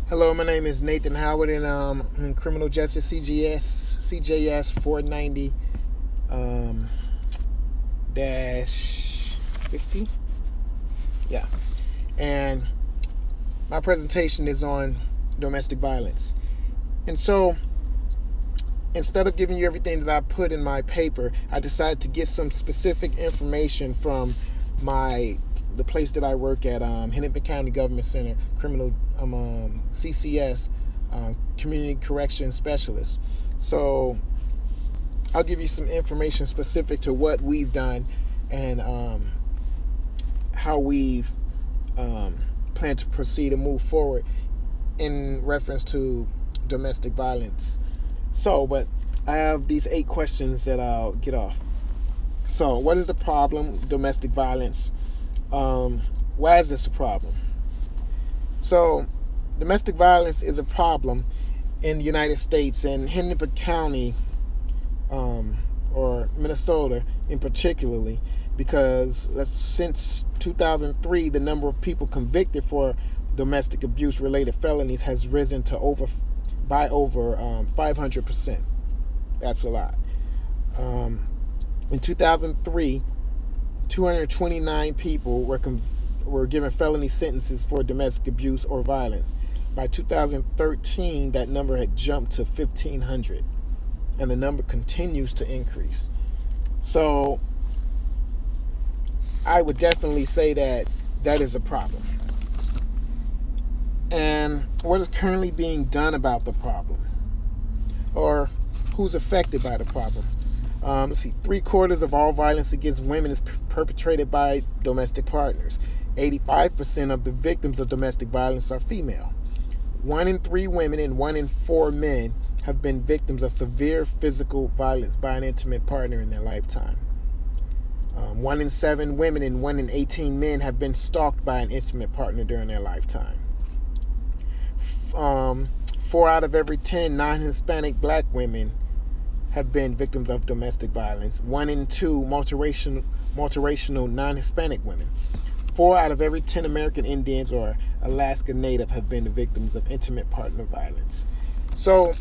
Hello, my name is Nathan Howard, and I'm in criminal justice CJS 490 dash 50. Yeah, and my presentation is on domestic violence. And so, instead of giving you everything that I put in my paper, I decided to get some specific information from the place that I work at, Hennepin County Government Center, criminal CCS, Community Correction Specialist. So I'll give you some information specific to what we've done and how we've planned to proceed and move forward in reference to domestic violence. But I have these 8 questions that I'll get off. So, what is the problem? Domestic violence. Why is this a problem? So, domestic violence is a problem in the United States, and Hennepin County, or Minnesota in particularly, because since 2003, the number of people convicted for domestic abuse related felonies has risen to over 500%. That's a lot. In 2003, 229 people were given felony sentences for domestic abuse or violence. By 2013, that number had jumped to 1,500, and the number continues to increase. So I would definitely say that is a problem. And what is currently being done about the problem? Or who's affected by the problem? Let's see, 3/4 of all violence against women is perpetrated by domestic partners. 85% of the victims of domestic violence are female. 1 in 3 women and 1 in 4 men have been victims of severe physical violence by an intimate partner in their lifetime. 1 in 7 women and 1 in 18 men have been stalked by an intimate partner during their lifetime. 4 out of every 10 non-Hispanic black women have been victims of domestic violence. 1 in 2 multiracial non-Hispanic women. 4 out of every 10 American Indians or Alaska Native have been the victims of intimate partner violence. So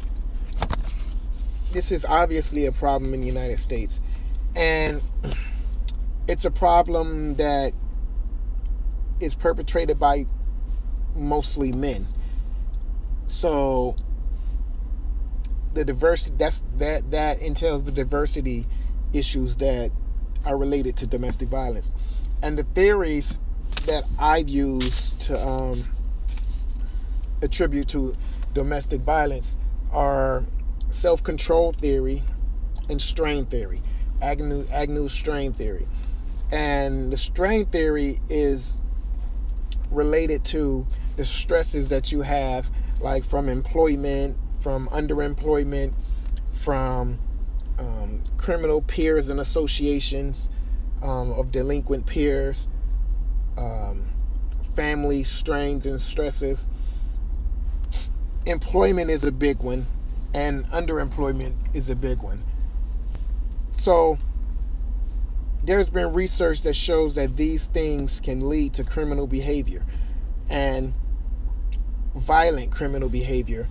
this is obviously a problem in the United States, and it's a problem that is perpetrated by mostly men. So the diversity that entails the diversity issues that are related to domestic violence, and the theories that I've used to attribute to domestic violence are self-control theory and strain theory, Agnew's strain theory. And the strain theory is related to the stresses that you have, like from employment, from underemployment, from criminal peers and associations of delinquent peers, family strains and stresses. Employment is a big one, and underemployment is a big one. So there's been research that shows that these things can lead to criminal behavior, and violent criminal behavior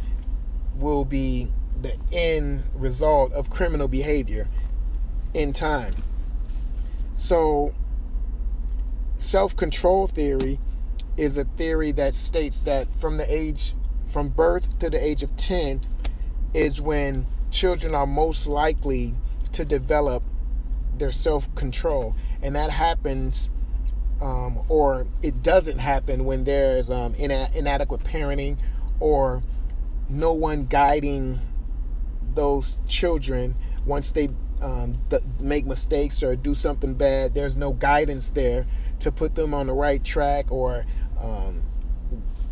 will be the end result of criminal behavior in time. So self-control theory is a theory that states that from birth to the age of 10 is when children are most likely to develop their self-control, and that happens or it doesn't happen when there's inadequate parenting or no one guiding those children. Once they make mistakes or do something bad, there's no guidance there to put them on the right track, or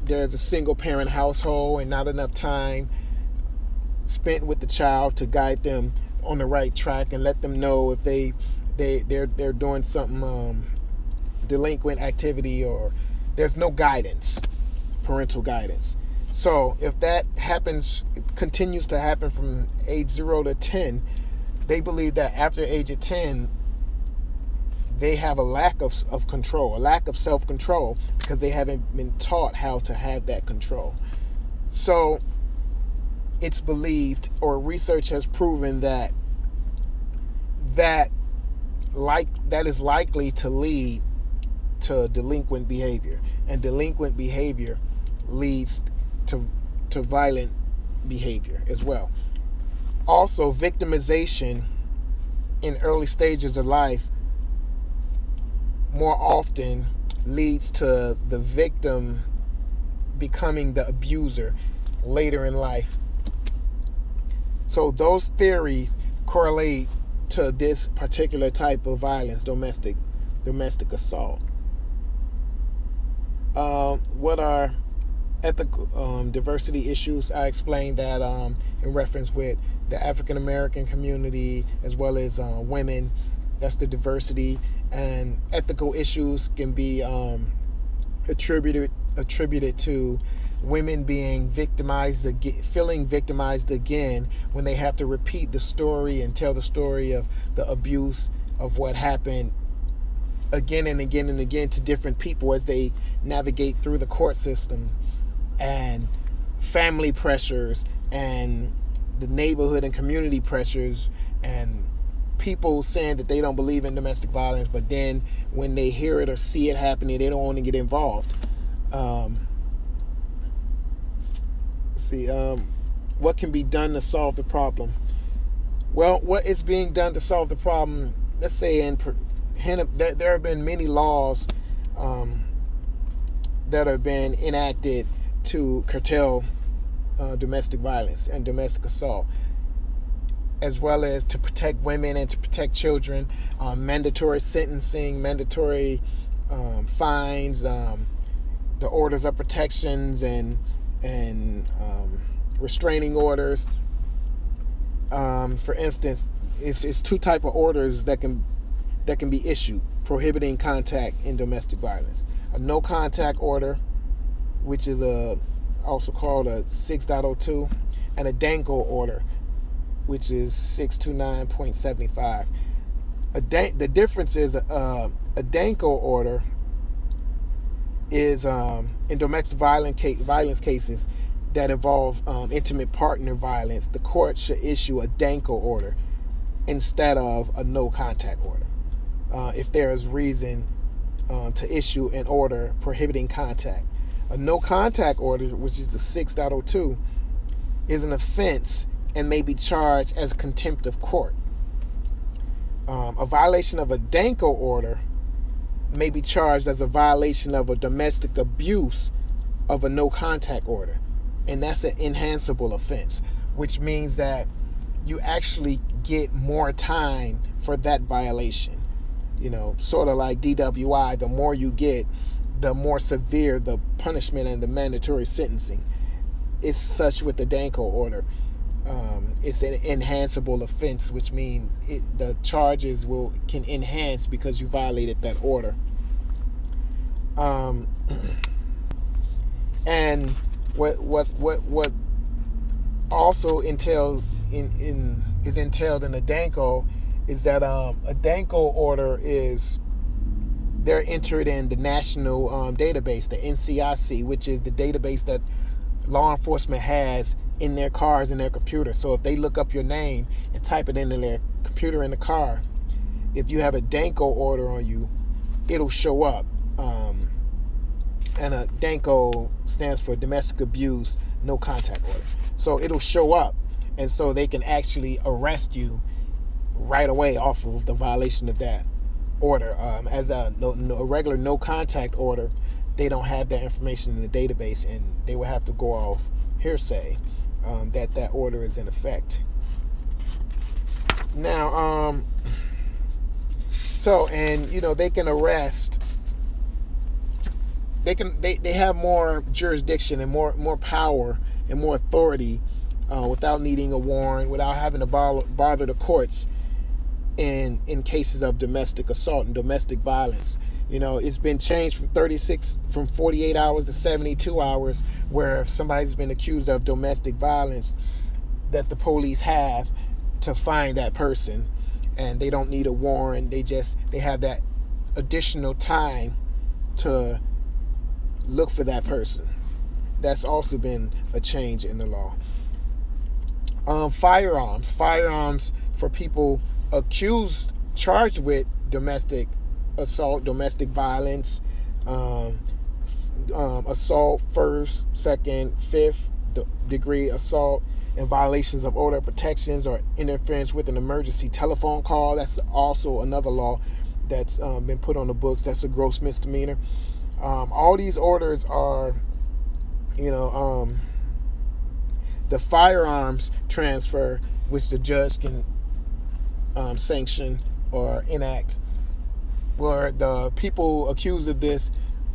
there's a single parent household and not enough time spent with the child to guide them on the right track and let them know if they're doing something delinquent activity, or there's no guidance, parental guidance. So if that happens, it continues to happen from age 0 to 10, they believe that after age of 10, they have a lack of control, a lack of self-control, because they haven't been taught how to have that control. So it's believed, or research has proven, that that is likely to lead to delinquent behavior, and delinquent behavior leads to violent behavior as well. Also, victimization in early stages of life more often leads to the victim becoming the abuser later in life. So those theories correlate to this particular type of violence, domestic assault. What are ethical diversity issues? I explained that in reference with the African American community as well as women. That's the diversity. And ethical issues can be attributed to women being victimized again, feeling victimized again when they have to repeat the story and tell the story of the abuse of what happened again and again and again to different people as they navigate through the court system, and family pressures and the neighborhood and community pressures, and people saying that they don't believe in domestic violence, but then when they hear it or see it happening, they don't want to get involved. What can be done to solve the problem? Well, what is being done to solve the problem? Let's say there have been many laws that have been enacted to curtail domestic violence and domestic assault, as well as to protect women and to protect children. Mandatory sentencing, mandatory fines, the orders of protections, and restraining orders. For instance, it's two type of orders that can be issued prohibiting contact in domestic violence: a no contact order, which is also called a 6.02, and a DANKO order, which is 629.75. The difference is a DANKO order is in domestic violence cases that involve intimate partner violence. The court should issue a DANKO order instead of a no contact order if there is reason to issue an order prohibiting contact. A no contact order, which is the 6.02, is an offense and may be charged as contempt of court. A violation of a DANKO order may be charged as a violation of a domestic abuse of a no contact order, and that's an enhanceable offense, which means that you actually get more time for that violation. Sort of like DWI, the more you get, the more severe the punishment and the mandatory sentencing. It's such with the DANKO order. It's an enhanceable offense, which means the charges can enhance because you violated that order. And what also entailed is entailed in a DANKO is that a DANKO order is, they're entered in the national database, the NCIC, which is the database that law enforcement has in their cars and their computer. So if they look up your name and type it into their computer in the car, if you have a DANKO order on you, it'll show up. And a DANKO stands for domestic abuse no contact order. So it'll show up, and so they can actually arrest you right away off of the violation of that order. As a regular no contact order, they don't have that information in the database, and they will have to go off hearsay that order is in effect. Now, they can arrest. They have more jurisdiction and more power and more authority without needing a warrant, without having to bother the courts in cases of domestic assault and domestic violence. It's been changed from 48 hours to 72 hours, where if somebody's been accused of domestic violence, that the police have to find that person, and they don't need a warrant. They have that additional time to look for that person. that's also been a change in the law. Firearms for people charged with domestic assault, domestic violence, assault, first, second, fifth degree assault, and violations of order of protections or interference with an emergency telephone call. That's also another law that's been put on the books. That's a gross misdemeanor. All these orders are, the firearms transfer, which the judge can sanction or enact, where the people accused of this,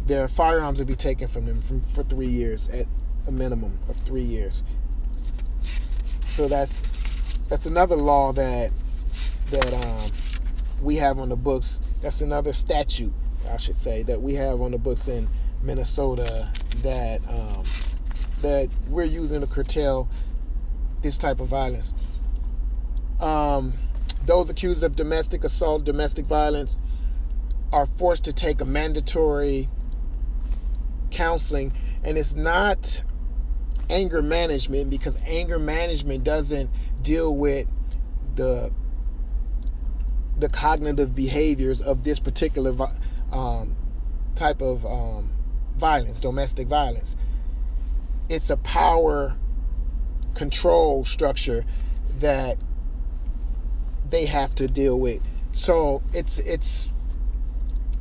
their firearms will be taken from them for 3 years, at a minimum of 3 years. So that's another law that we have on the books. That's another statute, I should say, that we have on the books in Minnesota that we're using to curtail this type of violence. Those accused of domestic assault, domestic violence, are forced to take a mandatory counseling, and it's not anger management, because anger management doesn't deal with the cognitive behaviors of this particular type of violence, domestic violence. It's a power control structure that they have to deal with. So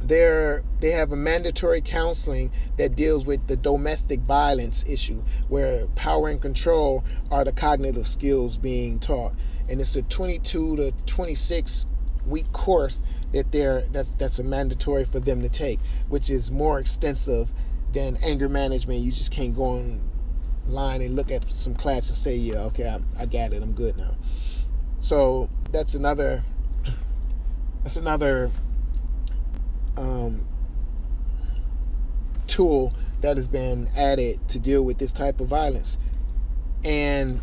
they have a mandatory counseling that deals with the domestic violence issue, where power and control are the cognitive skills being taught, and it's a 22 to 26 week course that's a mandatory for them to take, which is more extensive than anger management. You just can't go online and look at some class and say, yeah, okay, I got it, I'm good now. So that's another tool that has been added to deal with this type of violence. And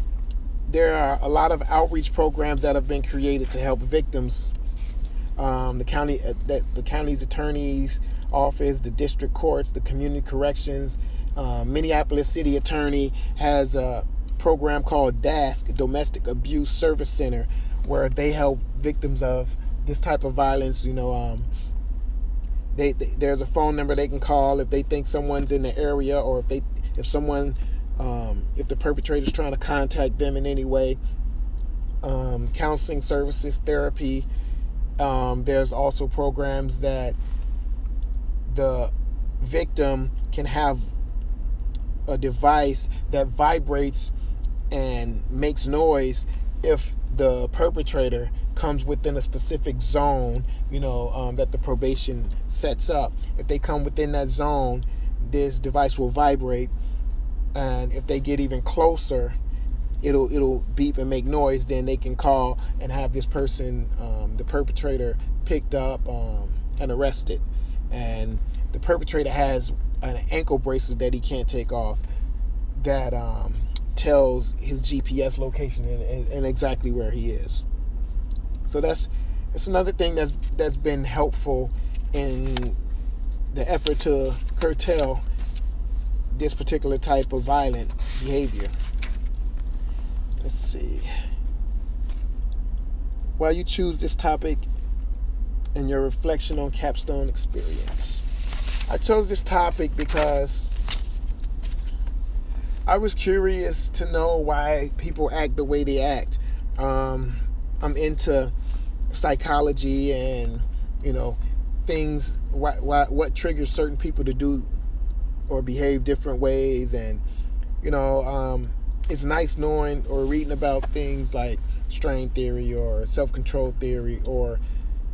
there are a lot of outreach programs that have been created to help victims. The county's attorney's office, the district courts, the community corrections, Minneapolis City Attorney has a program called DASC, Domestic Abuse Service Center, where they help victims of this type of violence. There's a phone number they can call if they think someone's in the area, or if the perpetrator's trying to contact them in any way. Counseling services, therapy. There's also programs that the victim can have a device that vibrates and makes noise if the perpetrator comes within a specific zone, that the probation sets up. If they come within that zone, this device will vibrate, and if they get even closer, it'll beep and make noise. Then they can call and have this person, the perpetrator, picked up and arrested. And the perpetrator has an ankle bracelet that he can't take off that tells his GPS location and exactly where he is. So that's another thing that's been helpful in the effort to curtail this particular type of violent behavior. Let's see. While you choose this topic and your reflection on capstone experience. I chose this topic because I was curious to know why people act the way they act. I'm into psychology and things, what triggers certain people to do or behave different ways, and it's nice knowing or reading about things like strain theory or self-control theory, or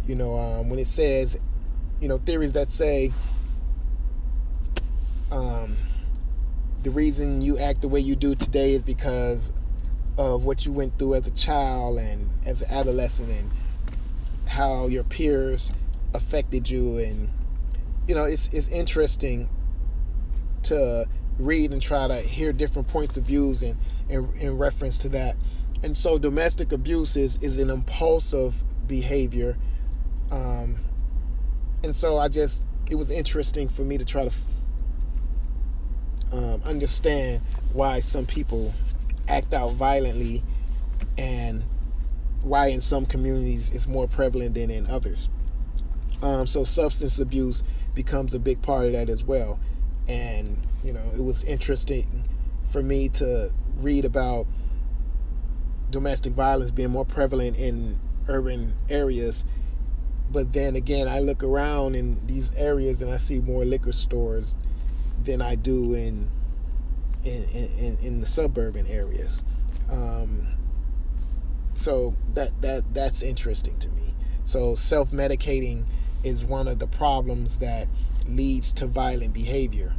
when it says theories that say the reason you act the way you do today is because of what you went through as a child and as an adolescent, and how your peers affected you. And it's interesting to read and try to hear different points of views in reference to that. And so domestic abuse is an impulsive behavior, and so it was interesting for me to try to understand why some people act out violently and why in some communities it's more prevalent than in others. So substance abuse becomes a big part of that as well. And, it was interesting for me to read about domestic violence being more prevalent in urban areas. But then again, I look around in these areas and I see more liquor stores than I do in the suburban areas. So that's interesting to me. So self-medicating is one of the problems that leads to violent behavior,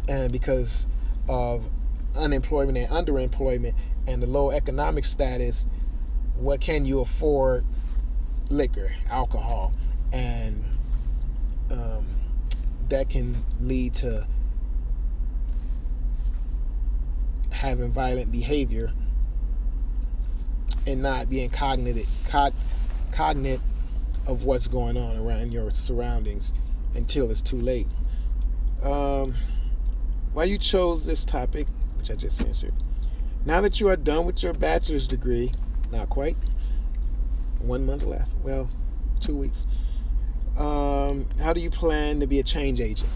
and because of unemployment and underemployment and the low economic status, what can you afford? Liquor, alcohol, and that can lead to having violent behavior and not being cognate of what's going on around your surroundings until it's too late. Why you chose this topic, which I just answered. Now that you are done with your bachelor's degree, not quite, 1 month left, well, 2 weeks. How do you plan to be a change agent?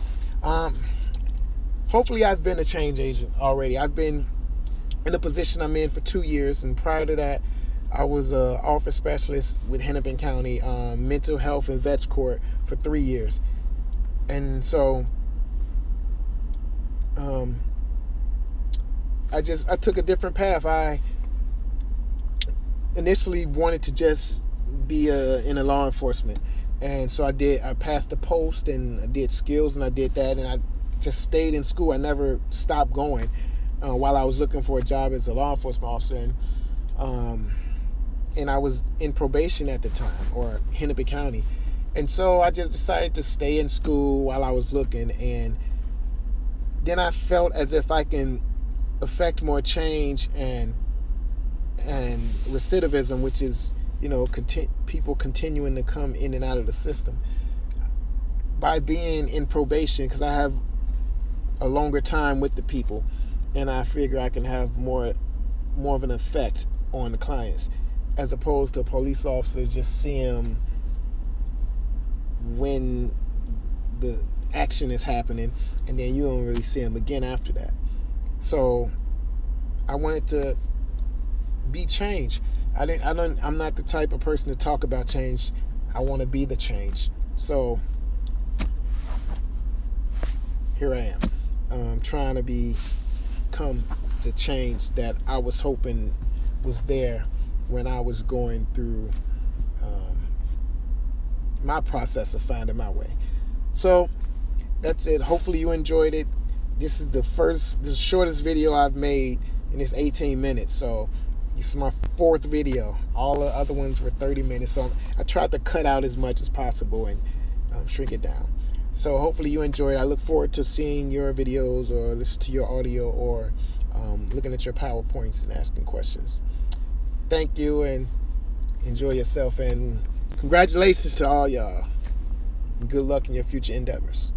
Hopefully I've been a change agent already. I've been in the position I'm in for 2 years, and prior to that, I was an office specialist with Hennepin County Mental Health and Vets Court for 3 years. And so I took a different path. I initially wanted to just be in a law enforcement, and so I passed the post and I did skills and I did that, and I just stayed in school. I never stopped going while I was looking for a job as a law enforcement officer, and I was in probation at the time, or Hennepin County, and so I just decided to stay in school while I was looking. And then I felt as if I can affect more change and recidivism, which is people continuing to come in and out of the system, by being in probation, because I have a longer time with the people, and I figure I can have more of an effect on the clients, as opposed to a police officer just see them when the action is happening, and then you don't really see them again after that. So I wanted to be change. I'm not the type of person to talk about change. I want to be the change. So here I am. Trying to become the change that I was hoping was there when I was going through my process of finding my way. So that's it. Hopefully you enjoyed it. This is the shortest video I've made, and it's 18 minutes. So this is my 4th video. All the other ones were 30 minutes. So I tried to cut out as much as possible and shrink it down. So hopefully you enjoy it. I look forward to seeing your videos or listening to your audio, or looking at your PowerPoints and asking questions. Thank you, and enjoy yourself. And congratulations to all y'all. Good luck in your future endeavors.